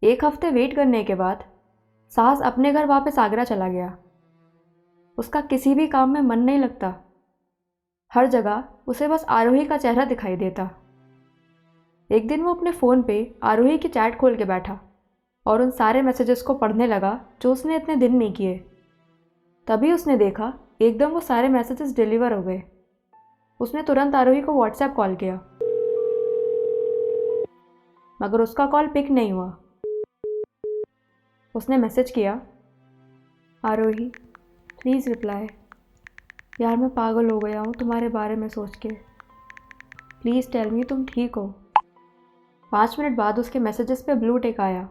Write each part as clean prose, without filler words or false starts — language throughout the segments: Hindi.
एक हफ्ते वेट करने के बाद साहस अपने घर वापस आगरा चला गया। उसका किसी भी काम में मन नहीं लगता। हर जगह उसे बस आरोही का चेहरा दिखाई देता। एक दिन वो अपने फ़ोन पे आरोही की चैट खोल के बैठा और उन सारे मैसेजेस को पढ़ने लगा जो उसने इतने दिन नहीं किए। तभी उसने देखा एकदम वो सारे मैसेजेस डिलीवर हो गए। उसने तुरंत आरोही को व्हाट्सएप कॉल किया, मगर उसका कॉल पिक नहीं हुआ। उसने मैसेज किया, आरोही प्लीज़ रिप्लाई। यार मैं पागल हो गया हूँ तुम्हारे बारे में सोच के। प्लीज़ टेल मी तुम ठीक हो। 5 मिनट बाद उसके मैसेजेस पे ब्लू टिक आया।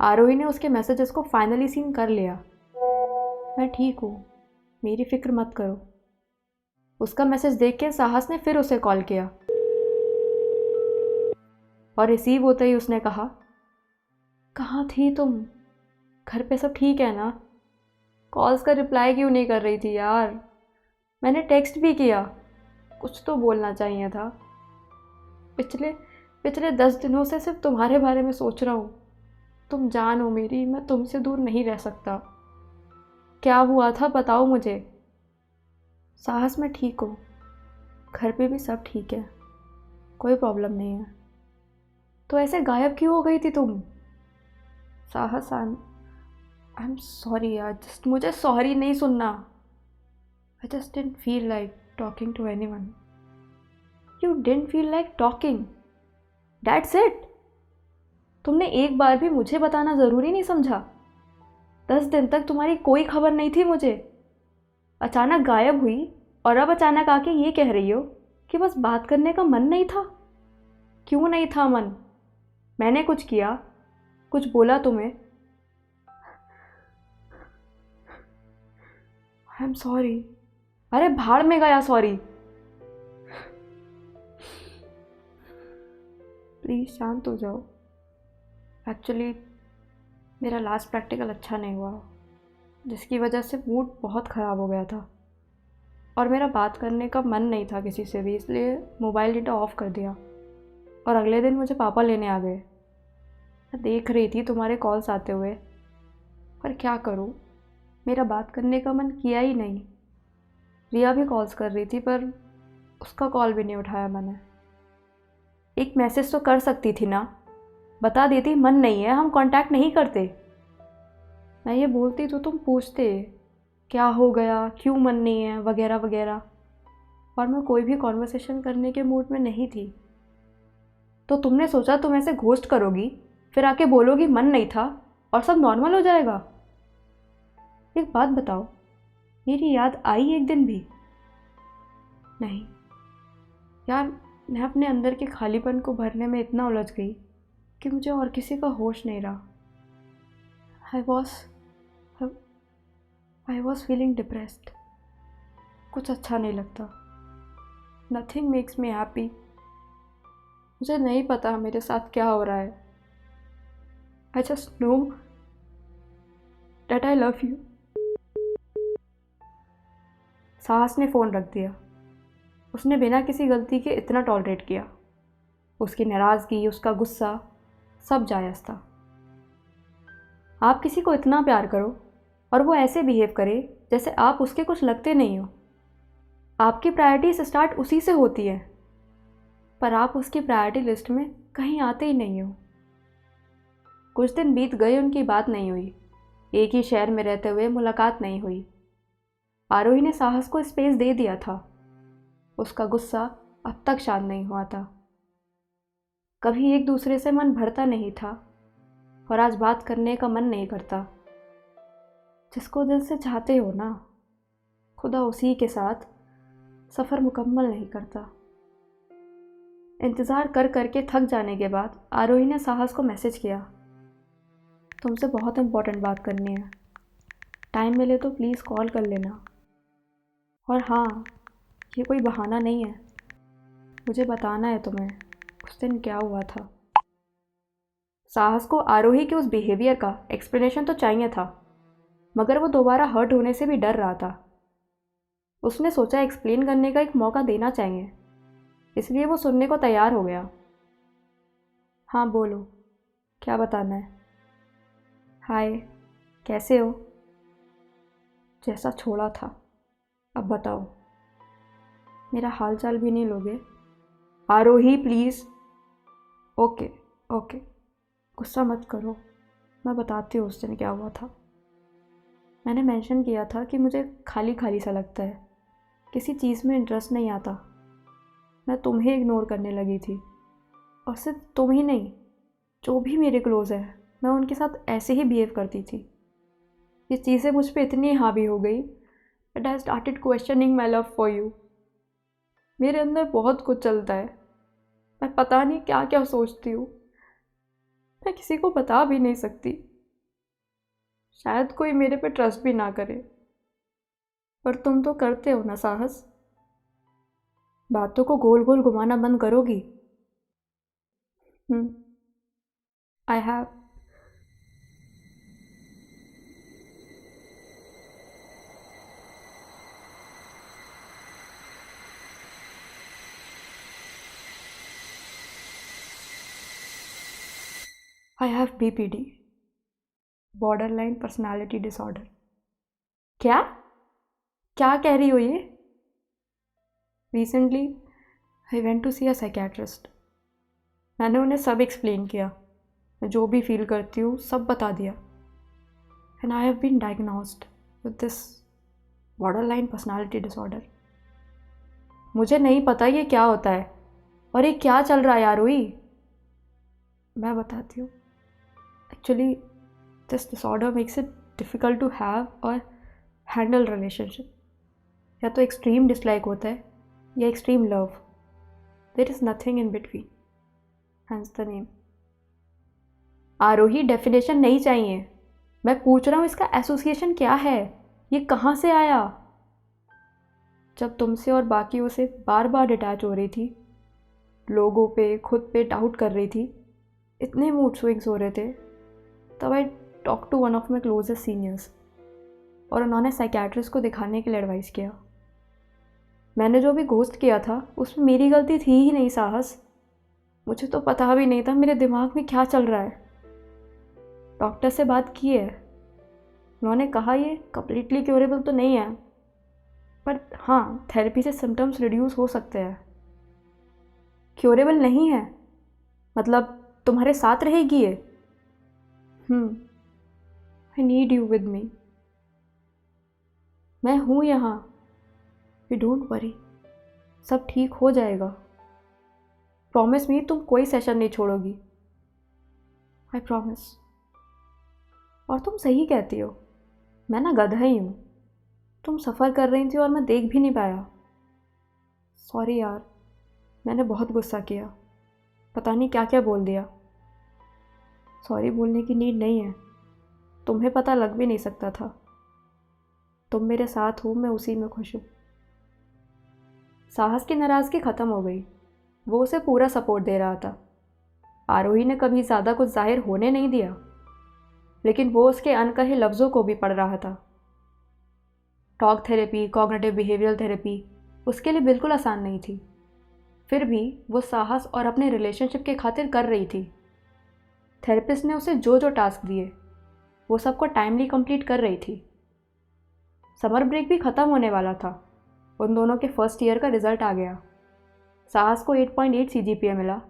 आरोही ने उसके मैसेजेस को फाइनली सीन कर लिया। मैं ठीक हूँ, मेरी फिक्र मत करो। उसका मैसेज देख के साहस ने फिर उसे कॉल किया और रिसीव होते ही उसने कहा, कहाँ थी तुम? घर पे सब ठीक है ना? कॉल्स का रिप्लाई क्यों नहीं कर रही थी यार? मैंने टेक्स्ट भी किया, कुछ तो बोलना चाहिए था। पिछले पिछले 10 दिनों से सिर्फ तुम्हारे बारे में सोच रहा हूँ। तुम जान हो मेरी, मैं तुमसे दूर नहीं रह सकता। क्या हुआ था बताओ मुझे। साहस मैं ठीक हूँ, घर पे भी सब ठीक है, कोई प्रॉब्लम नहीं है। तो ऐसे गायब क्यों हो गई थी तुम? साहस आई एम सॉरी यार, जस्ट मुझे सॉरी नहीं सुनना। I just didn't feel like talking to anyone. You didn't feel like talking, that's it. तुमने एक बार भी मुझे बताना ज़रूरी नहीं समझा? 10 दिन तक तुम्हारी कोई खबर नहीं थी मुझे। अचानक गायब हुई और अब अचानक आके ये कह रही हो कि बस बात करने का मन नहीं था। क्यों नहीं था मन? मैंने कुछ किया, कुछ बोला तुम्हें? आई एम सॉरी। अरे भाड़ में गया सॉरी। प्लीज़ शांत हो जाओ। एक्चुअली मेरा लास्ट प्रैक्टिकल अच्छा नहीं हुआ, जिसकी वजह से मूड बहुत ख़राब हो गया था और मेरा बात करने का मन नहीं था किसी से भी, इसलिए मोबाइल डेटा ऑफ़ कर दिया और अगले दिन मुझे पापा लेने आ गए। मैं देख रही थी तुम्हारे कॉल्स आते हुए, पर क्या करूं, मेरा बात करने का मन किया ही नहीं। रिया भी कॉल्स कर रही थी पर उसका कॉल भी नहीं उठाया मैंने। एक मैसेज तो कर सकती थी ना, बता देती मन नहीं है, हम कांटेक्ट नहीं करते। मैं ये बोलती तो तुम पूछते क्या हो गया, क्यों मन नहीं है, वगैरह वगैरह, और मैं कोई भी कॉन्वर्सेशन करने के मूड में नहीं थी। तो तुमने सोचा तुम ऐसे घोस्ट करोगी, फिर आके बोलोगी मन नहीं था और सब नॉर्मल हो जाएगा। एक बात बताओ, मेरी याद आई एक दिन भी? नहीं यार, मैं अपने अंदर के खालीपन को भरने में इतना उलझ गई कि मुझे और किसी का होश नहीं रहा। I was I was feeling depressed. कुछ अच्छा नहीं लगता। Nothing makes me happy. मुझे नहीं पता मेरे साथ क्या हो रहा है। I just know that I love you. साहस ने फ़ोन रख दिया। उसने बिना किसी गलती के इतना टॉलरेट किया। उसकी नाराज़गी, उसका गुस्सा, सब जायज़ था। आप किसी को इतना प्यार करो और वो ऐसे बिहेव करे जैसे आप उसके कुछ लगते नहीं हो। आपकी प्रायोरिटीज स्टार्ट उसी से होती है, पर आप उसकी प्रायोरिटी लिस्ट में कहीं आते ही नहीं हो। कुछ दिन बीत गए, उनकी बात नहीं हुई। एक ही शहर में रहते हुए मुलाकात नहीं हुई। आरोही ने साहस को स्पेस दे दिया था। उसका गुस्सा अब तक शांत नहीं हुआ था। कभी एक दूसरे से मन भरता नहीं था और आज बात करने का मन नहीं करता। जिसको दिल से चाहते हो ना, खुदा उसी के साथ सफ़र मुकम्मल नहीं करता। इंतज़ार कर करके थक जाने के बाद आरोही ने साहस को मैसेज किया, तुमसे बहुत इम्पोर्टेंट बात करनी है, टाइम मिले तो प्लीज़ कॉल कर लेना। और हाँ, ये कोई बहाना नहीं है, मुझे बताना है तुम्हें उस दिन क्या हुआ था। साहस को आरोही के उस बिहेवियर का एक्सप्लेनेशन तो चाहिए था, मगर वो दोबारा हर्ट होने से भी डर रहा था। उसने सोचा एक्सप्लेन करने का एक मौका देना चाहिए, इसलिए वो सुनने को तैयार हो गया। हाँ बोलो, क्या बताना है? हाय, कैसे हो? जैसा छोड़ा था, अब बताओ। मेरा हाल चाल भी नहीं लोगे? आरोही प्लीज़। ओके ओके, गुस्सा मत करो, मैं बताती हूँ उस दिन क्या हुआ था। मैंने मेंशन किया था कि मुझे खाली खाली सा लगता है, किसी चीज़ में इंटरेस्ट नहीं आता। मैं तुम्हें इग्नोर करने लगी थी, और सिर्फ तुम ही नहीं, जो भी मेरे क्लोज़ है मैं उनके साथ ऐसे ही बिहेव करती थी। ये चीज़ें मुझ पर इतनी हावी हो गई that I started questioning my love for you. मेरे अंदर बहुत कुछ चलता है, मैं पता नहीं क्या क्या सोचती हूँ, मैं किसी को बता भी नहीं सकती। शायद कोई मेरे पे ट्रस्ट भी ना करे, पर तुम तो करते हो ना साहस। बातों को गोल गोल घुमाना बंद करोगी? I have I have BPD, borderline personality disorder. क्या क्या कह रही हो ये? Recently I went to see a psychiatrist. मैंने उन्हें सब एक्सप्लेन किया, मैं जो भी फील करती हूँ सब बता दिया। And I have been diagnosed with this borderline personality disorder. मुझे नहीं पता ये क्या होता है और ये क्या चल रहा है आरोही। मैं बताती हूँ। Actually this disorder makes it difficult to have और हैंडल रिलेशनशिप। या तो एक्सट्रीम डिसलाइक होता है या extreme love, there is nothing in between, hence the name. Aarohi definition नहीं चाहिए, मैं पूछ रहा हूँ इसका एसोसिएशन क्या है, ये कहाँ से आया? जब तुमसे और बाकियों से बार बार डिटैच हो रही थी, लोगों पे खुद पे डाउट कर रही थी, इतने मूड स्विंग्स हो रहे थे, तब I talk to one of my closest seniors और उन्होंने साइकेट्रिस्ट को दिखाने के लिए एडवाइस किया। मैंने जो भी घोस्ट किया था उसमें मेरी गलती थी ही नहीं साहस। मुझे तो पता भी नहीं था मेरे दिमाग में क्या चल रहा है। डॉक्टर से बात की है, उन्होंने कहा ये कम्प्लीटली क्योरेबल तो नहीं है, पर हाँ थेरेपी से सिम्टम्स रिड्यूस हो सकते हैं। क्योरेबल नहीं है मतलब तुम्हारे साथ रहेगी ये? आई नीड यू विद मी। मैं हूँ यहाँ, यू डोंट वरी, सब ठीक हो जाएगा। प्रॉमिस मी तुम कोई सेशन नहीं छोड़ोगी, आई प्रॉमिस। और तुम सही कहती हो, मैं ना गधा ही हूँ। तुम सफ़र कर रही थी और मैं देख भी नहीं पाया। सॉरी यार, मैंने बहुत गुस्सा किया, पता नहीं क्या क्या बोल दिया। सॉरी बोलने की नीड नहीं है, तुम्हें पता लग भी नहीं सकता था। तुम मेरे साथ हो, मैं उसी में खुश हूँ। साहस की नाराज़गी ख़त्म हो गई, वो उसे पूरा सपोर्ट दे रहा था। आरोही ने कभी ज़्यादा कुछ जाहिर होने नहीं दिया, लेकिन वो उसके अनकहे लफ्ज़ों को भी पढ़ रहा था। Talk therapy, cognitive behavioural therapy उसके लिए बिल्कुल आसान नहीं थी, फिर भी वो साहस और अपने रिलेशनशिप के खातिर कर रही थी। थेरेपिस्ट ने उसे जो जो टास्क दिए वो सबको टाइमली कंप्लीट कर रही थी। समर ब्रेक भी ख़त्म होने वाला था, उन दोनों के फर्स्ट ईयर का रिज़ल्ट आ गया। साहस को 8.8 CGPA मिला,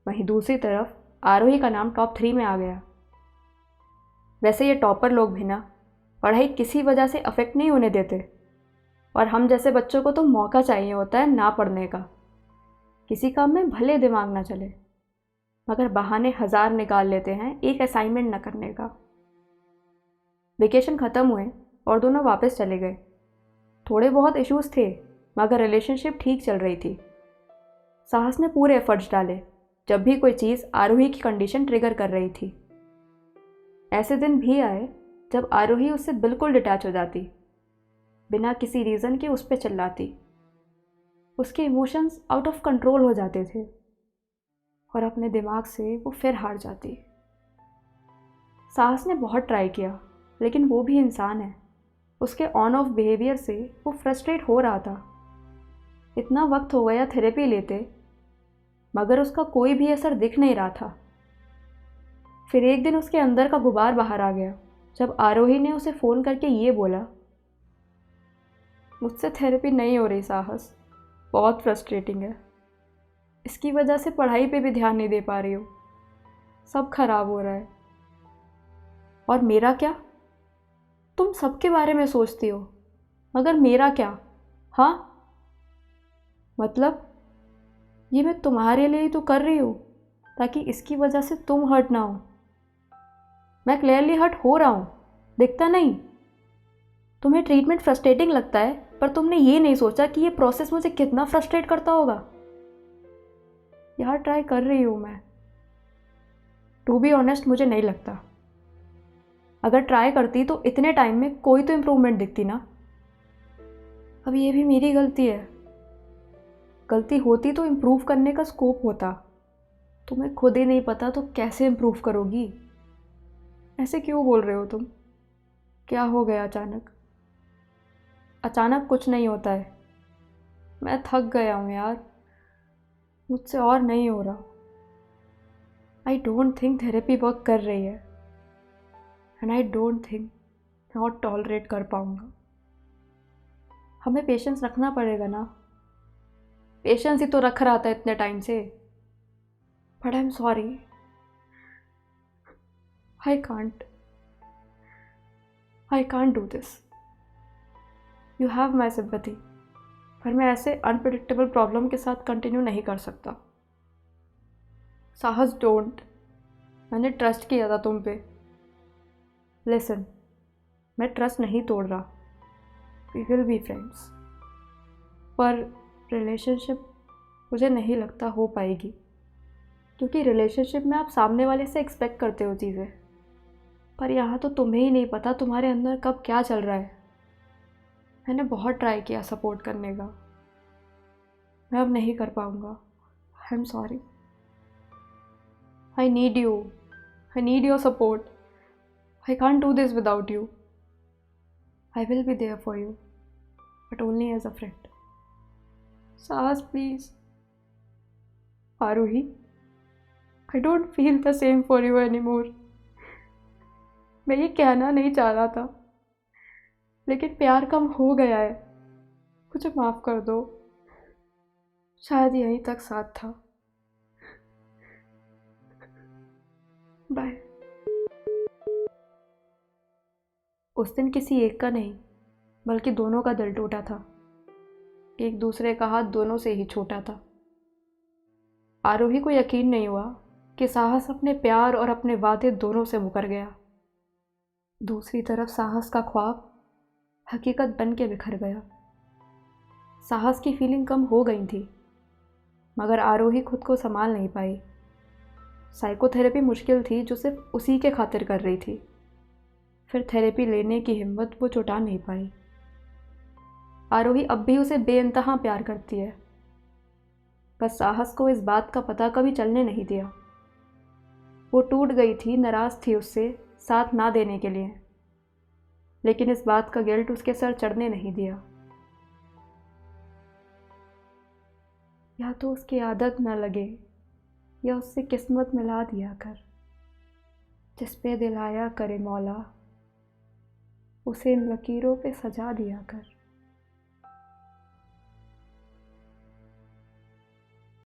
वहीं दूसरी तरफ आरोही का नाम टॉप 3 में आ गया। वैसे ये टॉपर लोग भी ना पढ़ाई किसी वजह से अफेक्ट नहीं होने देते, और हम जैसे बच्चों को तो मौका चाहिए होता है ना पढ़ने का। किसी काम में भले दिमाग ना चले, मगर बहाने हज़ार निकाल लेते हैं एक असाइनमेंट न करने का। वेकेशन ख़त्म हुए और दोनों वापस चले गए। थोड़े बहुत इश्यूज़ थे, मगर रिलेशनशिप ठीक चल रही थी। साहस ने पूरे एफर्ट्स डाले जब भी कोई चीज़ आरोही की कंडीशन ट्रिगर कर रही थी। ऐसे दिन भी आए जब आरोही उससे बिल्कुल डिटैच हो जाती, बिना किसी रीज़न के उस पर चिल्लाती। उसके इमोशंस आउट ऑफ कंट्रोल हो जाते थे और अपने दिमाग से वो फिर हार जाती। साहस ने बहुत ट्राई किया, लेकिन वो भी इंसान है, उसके ऑन ऑफ बिहेवियर से वो फ्रस्ट्रेट हो रहा था। इतना वक्त हो गया थेरेपी लेते, मगर उसका कोई भी असर दिख नहीं रहा था। फिर एक दिन उसके अंदर का गुबार बाहर आ गया जब आरोही ने उसे फ़ोन करके ये बोला, मुझसे थेरेपी नहीं हो रही साहस, बहुत फ्रस्ट्रेटिंग है। इसकी वजह से पढ़ाई पे भी ध्यान नहीं दे पा रही हूँ, सब खराब हो रहा है। और मेरा क्या? तुम सबके बारे में सोचती हो, मगर मेरा क्या? हाँ, मतलब ये मैं तुम्हारे लिए ही तो कर रही हूँ, ताकि इसकी वजह से तुम हर्ट ना हो। मैं क्लियरली हर्ट हो रहा हूँ, दिखता नहीं? तुम्हें ट्रीटमेंट फ्रस्ट्रेटिंग लगता है, पर तुमने ये नहीं सोचा कि ये प्रोसेस मुझे कितना फ्रस्ट्रेट करता होगा। यार ट्राई कर रही हूँ मैं। टू बी ऑनेस्ट मुझे नहीं लगता। अगर ट्राई करती तो इतने टाइम में कोई तो इम्प्रूवमेंट दिखती ना। अब ये भी मेरी गलती है। गलती होती तो इम्प्रूव करने का स्कोप होता। तुम्हें खुद ही नहीं पता तो कैसे इम्प्रूव करोगी? ऐसे क्यों बोल रहे हो तुम? क्या हो गया अचानक? अचानक कुछ नहीं होता है। मैं थक गया हूँ यार, मुझसे और नहीं हो रहा। I don't think therapy work कर रही है, एंड आई डोंट थिंक मैं और टॉलरेट कर पाऊँगा। हमें पेशेंस रखना पड़ेगा ना। पेशेंस ही तो रख रहा था इतने टाइम से। But I am sorry, I can't I can't do this. You have my sympathy, पर मैं ऐसे अनप्रिडिक्टेबल प्रॉब्लम के साथ कंटिन्यू नहीं कर सकता। साहस डोंट, मैंने ट्रस्ट किया था तुम पे। लिसन, मैं ट्रस्ट नहीं तोड़ रहा, वी विल बी फ्रेंड्स, पर रिलेशनशिप मुझे नहीं लगता हो पाएगी, क्योंकि रिलेशनशिप में आप सामने वाले से एक्सपेक्ट करते हो चीज़ें, पर यहाँ तो तुम्हें ही नहीं पता तुम्हारे अंदर कब क्या चल रहा है। मैंने बहुत ट्राई किया सपोर्ट करने का, मैं अब नहीं कर पाऊँगा। I am sorry. I need you, I need your support. I can't do this without you. I will be there for you, but only as a friend. Sahas please. Aarohi, I don't feel the same for you any more. मैं ये कहना नहीं चाह रहा था, लेकिन प्यार कम हो गया है, मुझे माफ़ कर दो। शायद यहीं तक साथ था। बाय। उस दिन किसी एक का नहीं, बल्कि दोनों का दिल टूटा था। एक दूसरे का हाथ दोनों से ही छोटा था। आरोही को यकीन नहीं हुआ कि साहस अपने प्यार और अपने वादे दोनों से मुकर गया। दूसरी तरफ साहस का ख्वाब हकीकत बन के बिखर गया। साहस की फीलिंग कम हो गई थी, मगर आरोही खुद को संभाल नहीं पाई। साइकोथेरेपी मुश्किल थी जो सिर्फ उसी के खातिर कर रही थी। फिर थेरेपी लेने की हिम्मत वो जुटा नहीं पाई। आरोही अब भी उसे बेइंतहा प्यार करती है, बस साहस को इस बात का पता कभी चलने नहीं दिया। वो टूट गई थी, नाराज़ थी उससे साथ ना देने के लिए, लेकिन इस बात का गिल्ट उसके सर चढ़ने नहीं दिया। या तो उसकी आदत न लगे, या उससे किस्मत मिला दिया कर। जिस पे दिल आया करे मौला, उसे इन लकीरों पे सजा दिया कर।